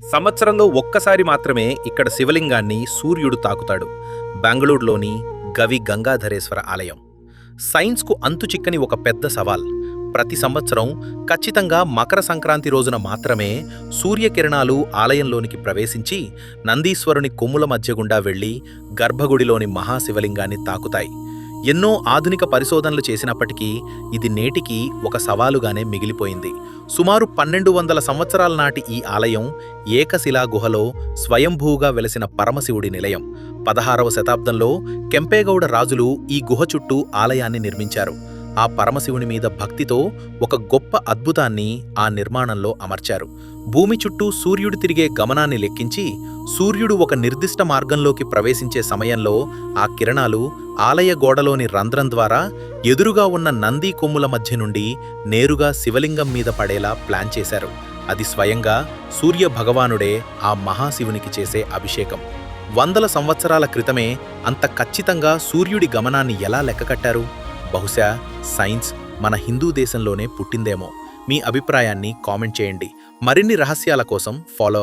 సంవత్సరంలో ఒక్కసారి మాత్రమే ఇక్కడ శివలింగాన్ని సూర్యుడు తాకుతాడు. బెంగళూరులోని గవి గంగాధరేశ్వర ఆలయం. సైన్స్కు అంతుచిక్కని ఒక పెద్ద సవాల్. ప్రతి సంవత్సరం ఖచ్చితంగా మకర సంక్రాంతి రోజున మాత్రమే సూర్యకిరణాలు ఆలయంలోనికి ప్రవేశించి నందీశ్వరుని కొమ్ముల మధ్య గుండా వెళ్లి గర్భగుడిలోని మహాశివలింగాన్ని తాకుతాయి. ఎన్నో ఆధునిక పరిశోధనలు చేసినప్పటికీ ఇది నేటికి ఒక సవాలుగానే మిగిలిపోయింది. సుమారు 1200 సంవత్సరాల నాటి ఈ ఆలయం ఏకశిలా గుహలో స్వయంభూగా వెలసిన పరమశివుడి నిలయం. 16వ శతాబ్దంలో కెంపేగౌడ రాజులు ఈ గుహ చుట్టూ ఆలయాన్ని నిర్మించారు. ఆ పరమశివుని మీద భక్తితో ఒక గొప్ప అద్భుతాన్ని ఆ నిర్మాణంలో అమర్చారు. భూమి చుట్టూ సూర్యుడు తిరిగే గమనాన్ని లెక్కించి సూర్యుడు ఒక నిర్దిష్ట మార్గంలోకి ప్రవేశించే సమయంలో ఆ కిరణాలు ఆలయ గోడలోని రంధ్రం ద్వారా ఎదురుగా ఉన్న నంది కొమ్ముల మధ్య నుండి నేరుగా శివలింగం మీద పడేలా ప్లాన్ చేశారు. అది స్వయంగా సూర్య భగవానుడే ఆ మహాశివునికి చేసే అభిషేకం. 100 సంవత్సరాల క్రితమే అంత ఖచ్చితంగా సూర్యుడి గమనాన్ని ఎలా లెక్కకట్టారు? బహుశా సైన్స్ మన హిందూ దేశంలోనే పుట్టిందేమో. మీ అభిప్రాయాన్ని కామెంట్ చేయండి. మరిన్ని రహస్యాల కోసం ఫాలో